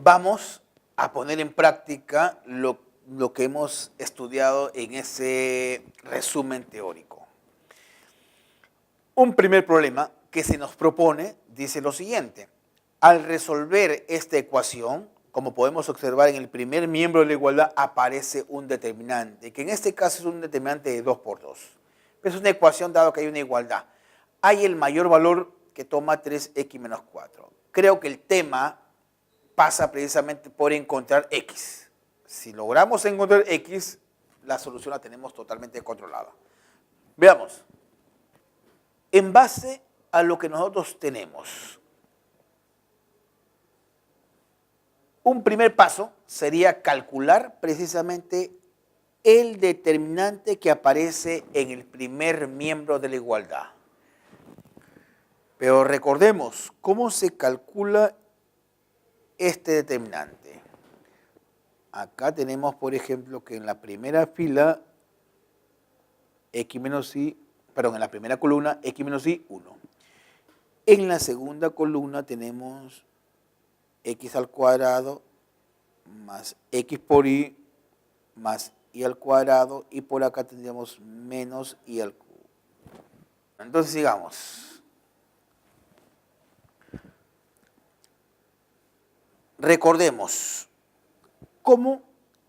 vamos a poner en práctica lo que hemos estudiado en ese resumen teórico. Un primer problema que se nos propone dice lo siguiente. Al resolver esta ecuación, como podemos observar en el primer miembro de la igualdad, aparece un determinante, que en este caso es un determinante de 2 por 2. Es una ecuación dado que hay una igualdad. Hay el mayor valor que toma 3x menos 4. Creo que el tema pasa precisamente por encontrar x. Si logramos encontrar x, la solución la tenemos totalmente controlada. Veamos. En base a lo que nosotros tenemos, un primer paso sería calcular precisamente el determinante que aparece en el primer miembro de la igualdad. Pero recordemos, ¿cómo se calcula este determinante? Acá tenemos, por ejemplo, que en la primera fila, en la primera columna, x menos y, 1. En la segunda columna tenemos x al cuadrado más x por y más y al cuadrado, y por acá tendríamos menos y al cubo. Entonces sigamos. Recordemos, ¿cómo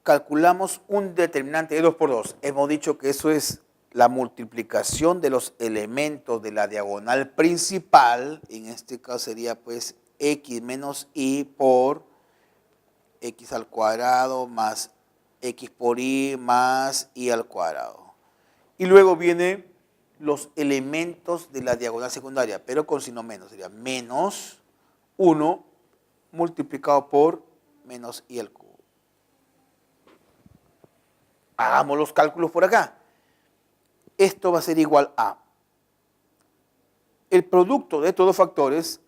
calculamos un determinante de 2 por 2? Hemos dicho que eso es la multiplicación de los elementos de la diagonal principal, en este caso sería pues x menos y por x al cuadrado más x por y más y al cuadrado. Y luego vienen los elementos de la diagonal secundaria, pero con signo menos, sería menos 1 multiplicado por menos y al cubo. Hagamos los cálculos por acá. Esto va a ser igual a el producto de estos dos factores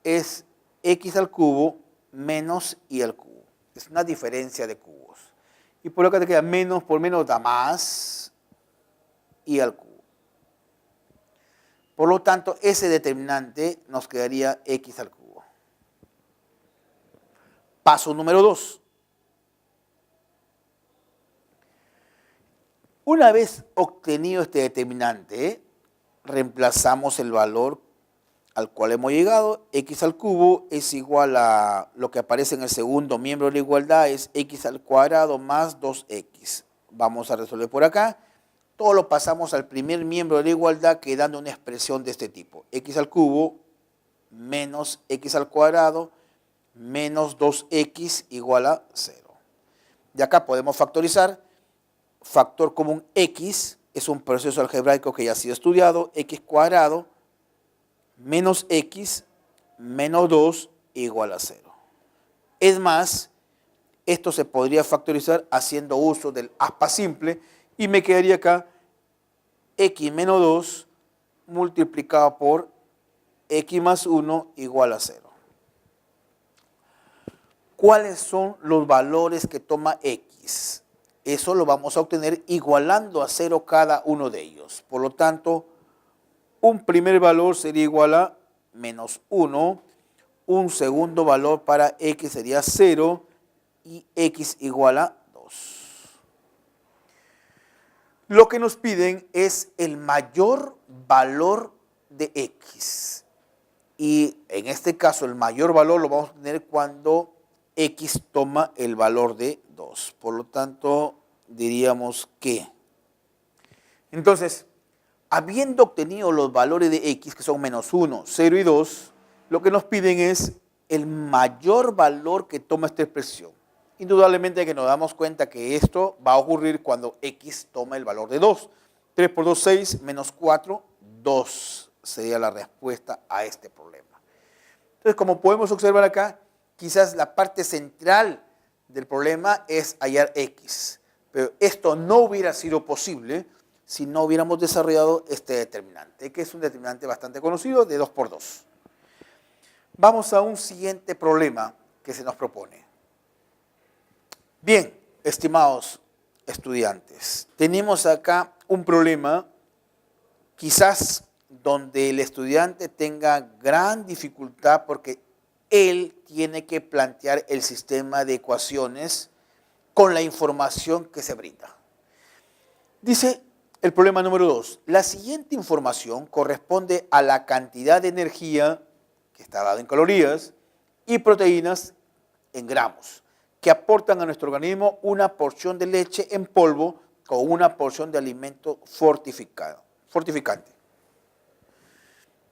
es x al cubo menos y al cubo. Es una diferencia de cubos. Y por acá te queda menos por menos da más y al cubo. Por lo tanto, ese determinante nos quedaría x al cubo. Paso número 2. Una vez obtenido este determinante, reemplazamos el valor al cual hemos llegado. X al cubo es igual a lo que aparece en el segundo miembro de la igualdad, es x al cuadrado más 2x. Vamos a resolver por acá. Todo lo pasamos al primer miembro de la igualdad, quedando una expresión de este tipo. X al cubo menos x al cuadrado menos 2x igual a 0. De acá podemos factorizar. Factor común x es un proceso algebraico que ya ha sido estudiado. X cuadrado menos x menos 2 igual a 0. Es más, esto se podría factorizar haciendo uso del aspa simple y me quedaría acá x menos 2 multiplicado por x más 1 igual a 0. ¿Cuáles son los valores que toma x? Eso lo vamos a obtener igualando a 0 cada uno de ellos. Por lo tanto, un primer valor sería igual a menos 1, un segundo valor para x sería 0 y x igual a 2. Lo que nos piden es el mayor valor de x. Y en este caso el mayor valor lo vamos a tener cuando x toma el valor de 2. Por lo tanto, diríamos que. Entonces, habiendo obtenido los valores de x, que son menos 1, 0 y 2, lo que nos piden es el mayor valor que toma esta expresión. Indudablemente que nos damos cuenta que esto va a ocurrir cuando x toma el valor de 2. 3 por 2, 6, menos 4, 2 sería la respuesta a este problema. Entonces, como podemos observar acá, quizás la parte central del problema es hallar x. Pero esto no hubiera sido posible si no hubiéramos desarrollado este determinante, que es un determinante bastante conocido de 2 por 2. Vamos a un siguiente problema que se nos propone. Bien, estimados estudiantes, tenemos acá un problema quizás donde el estudiante tenga gran dificultad porque él tiene que plantear el sistema de ecuaciones con la información que se brinda. Dice el problema número 2. La siguiente información corresponde a la cantidad de energía que está dada en calorías y proteínas en gramos, que aportan a nuestro organismo una porción de leche en polvo con una porción de alimento fortificante.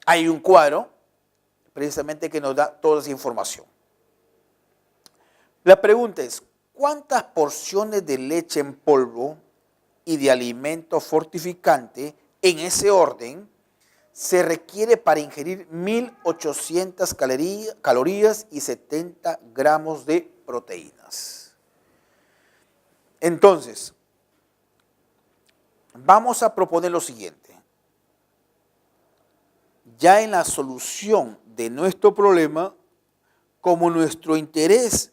Hay un cuadro precisamente que nos da toda esa información. La pregunta es, ¿cuántas porciones de leche en polvo y de alimento fortificante en ese orden se requiere para ingerir 1.800 calorías y 70 gramos de proteínas? Entonces, vamos a proponer lo siguiente. Ya en la solución de nuestro problema, como nuestro interés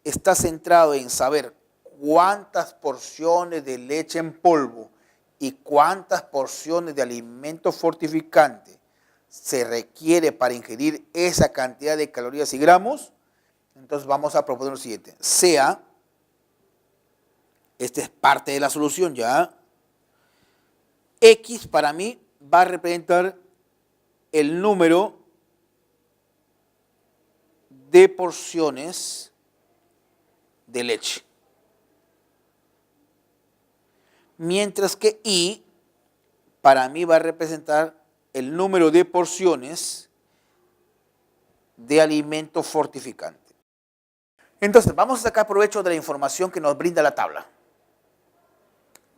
está centrado en saber cuántas porciones de leche en polvo y cuántas porciones de alimento fortificante se requiere para ingerir esa cantidad de calorías y gramos, entonces vamos a proponer lo siguiente. Sea, esta es parte de la solución ya, X para mí va a representar el número de porciones de leche. Mientras que Y para mí va a representar el número de porciones de alimento fortificante. Entonces, vamos a sacar provecho de la información que nos brinda la tabla.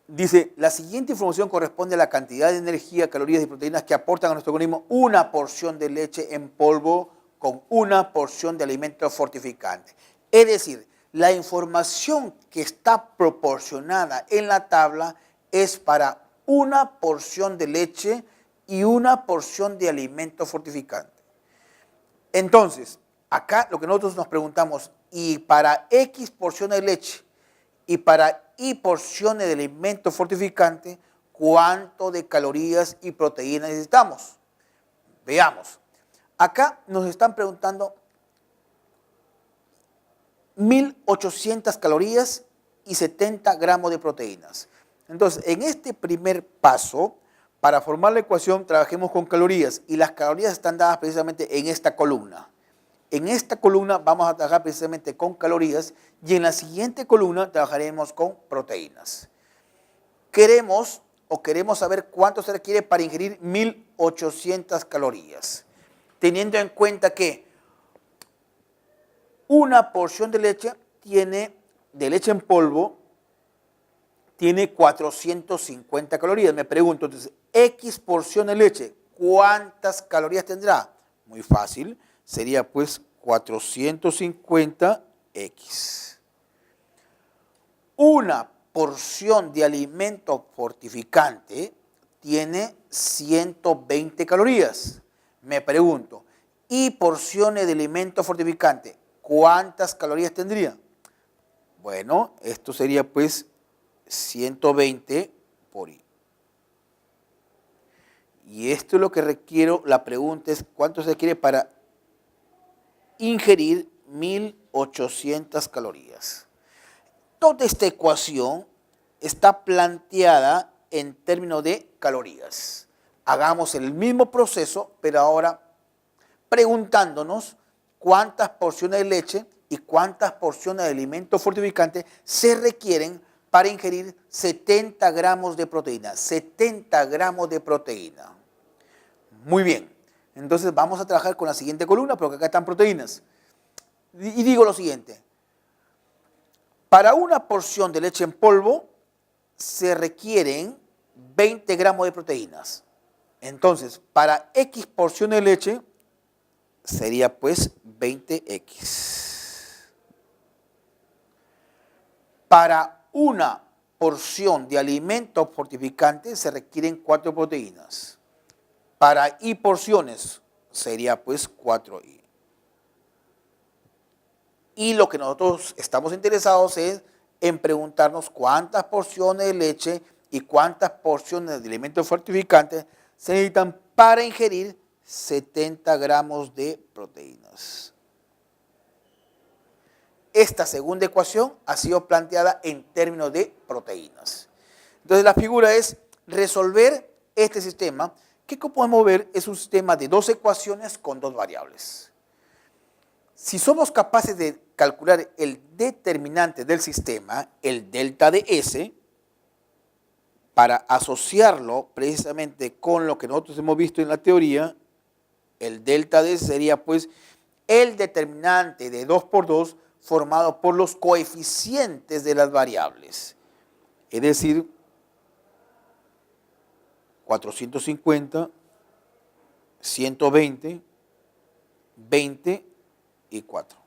Dice, la siguiente información corresponde a la cantidad de energía, calorías y proteínas que aportan a nuestro organismo una porción de leche en polvo con una porción de alimento fortificante. Es decir, la información que está proporcionada en la tabla es para una porción de leche y una porción de alimento fortificante. Entonces, acá lo que nosotros nos preguntamos, y para X porciones de leche y para Y porciones de alimento fortificante, ¿cuánto de calorías y proteínas necesitamos? Veamos. Acá nos están preguntando 1.800 calorías y 70 gramos de proteínas. Entonces, en este primer paso, para formar la ecuación, trabajemos con calorías, y las calorías están dadas precisamente en esta columna. En esta columna vamos a trabajar precisamente con calorías, y en la siguiente columna trabajaremos con proteínas. Queremos saber cuánto se requiere para ingerir 1.800 calorías, teniendo en cuenta que una porción de leche en polvo tiene 450 calorías. Me pregunto, entonces, X porción de leche, ¿cuántas calorías tendrá? Muy fácil, sería pues 450X. Una porción de alimento fortificante tiene 120 calorías. Me pregunto, ¿y porciones de alimento fortificante, cuántas calorías tendría? Bueno, esto sería pues 120 por I. Y esto es lo que requiero, la pregunta es, ¿cuánto se requiere para ingerir 1.800 calorías? Toda esta ecuación está planteada en términos de calorías. Hagamos el mismo proceso, pero ahora preguntándonos cuántas porciones de leche y cuántas porciones de alimento fortificante se requieren para ingerir 70 gramos de proteína. 70 gramos de proteína. Muy bien. Entonces vamos a trabajar con la siguiente columna, porque acá están proteínas. Y digo lo siguiente. Para una porción de leche en polvo se requieren 20 gramos de proteínas. Entonces, para X porción de leche sería pues 20X. Para una porción de alimento fortificante se requieren 4 proteínas. Para Y porciones sería pues 4Y. Y lo que nosotros estamos interesados es en preguntarnos cuántas porciones de leche y cuántas porciones de alimento fortificante se necesitan para ingerir 70 gramos de proteínas. esta segunda ecuación ha sido planteada en términos de proteínas. Entonces la figura es resolver este sistema, que como podemos ver es un sistema de dos ecuaciones con dos variables. Si somos capaces de calcular el determinante del sistema, el delta de S, para asociarlo precisamente con lo que nosotros hemos visto en la teoría, el delta de S sería pues el determinante de 2 por 2 formado por los coeficientes de las variables. Es decir, 450, 120, 20 y 4.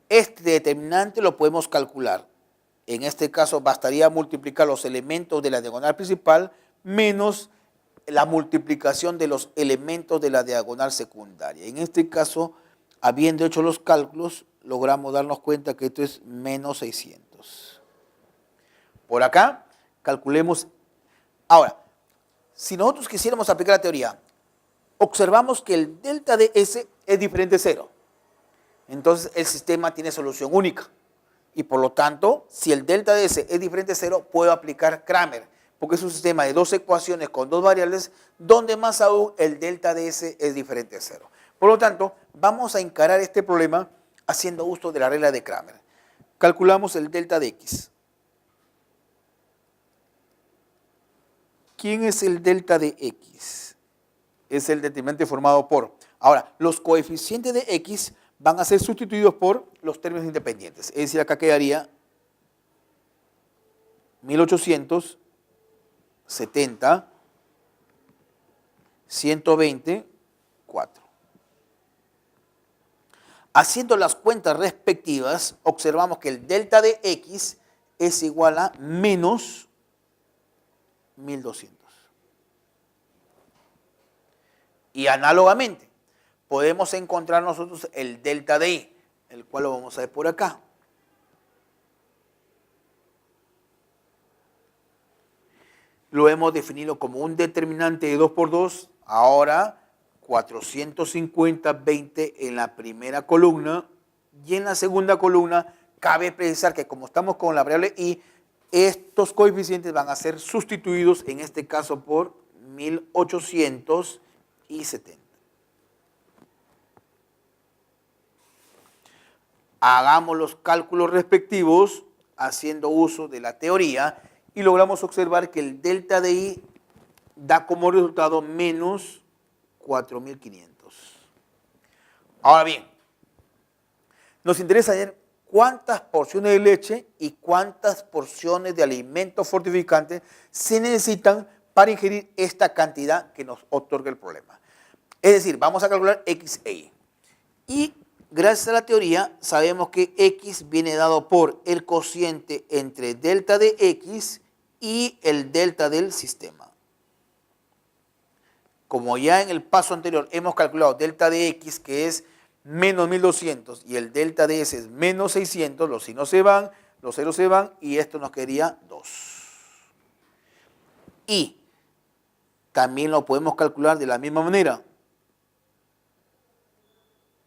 Este determinante lo podemos calcular. En este caso bastaría multiplicar los elementos de la diagonal principal menos la multiplicación de los elementos de la diagonal secundaria. En este caso, habiendo hecho los cálculos, logramos darnos cuenta que esto es menos 600. Por acá, calculemos. Ahora, si nosotros quisiéramos aplicar la teoría, observamos que el delta de S es diferente de 0. Entonces, el sistema tiene solución única. Y por lo tanto, si el delta de S es diferente de 0, puedo aplicar Cramer, porque es un sistema de dos ecuaciones con dos variables, donde más aún el delta de S es diferente de 0. Por lo tanto, vamos a encarar este problema haciendo uso de la regla de Cramer. Calculamos el delta de X. ¿Quién es el delta de X? Es el determinante formado por. Ahora, los coeficientes de X van a ser sustituidos por los términos independientes. Es decir, acá quedaría 1870, 120, 4. Haciendo las cuentas respectivas, observamos que el delta de X es igual a menos 1200. Y análogamente, podemos encontrar nosotros el delta de Y, el cual lo vamos a ver por acá. Lo hemos definido como un determinante de 2 por 2. Ahora 450, 20 en la primera columna. Y en la segunda columna cabe precisar que como estamos con la variable Y, estos coeficientes van a ser sustituidos en este caso por 1870. Hagamos los cálculos respectivos haciendo uso de la teoría y logramos observar que el delta de Y da como resultado menos 4500. Ahora bien, nos interesa ver cuántas porciones de leche y cuántas porciones de alimento fortificante se necesitan para ingerir esta cantidad que nos otorga el problema. Es decir, vamos a calcular X e Y. Y gracias a la teoría sabemos que X viene dado por el cociente entre delta de X y el delta del sistema. Como ya en el paso anterior hemos calculado delta de X, que es menos 1200, y el delta de S es menos 600, los signos se van, los ceros se van, y esto nos quedaría 2. Y también lo podemos calcular de la misma manera.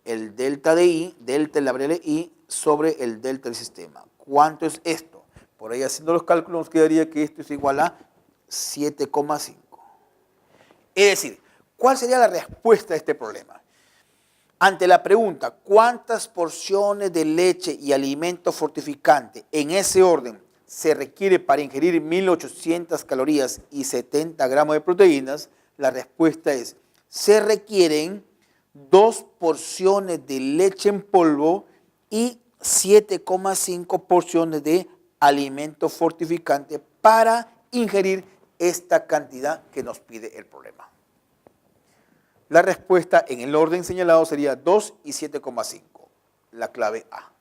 El delta de Y, delta de la variable Y, sobre el delta del sistema. ¿Cuánto es esto? Por ahí haciendo los cálculos nos quedaría que esto es igual a 7,5. Es decir, ¿cuál sería la respuesta a este problema? Ante la pregunta, ¿cuántas porciones de leche y alimento fortificante en ese orden se requiere para ingerir 1800 calorías y 70 gramos de proteínas? La respuesta es, se requieren 2 porciones de leche en polvo y 7,5 porciones de alimento fortificante para ingerir esta cantidad que nos pide el problema. La respuesta en el orden señalado sería 2 y 7,5, la clave A.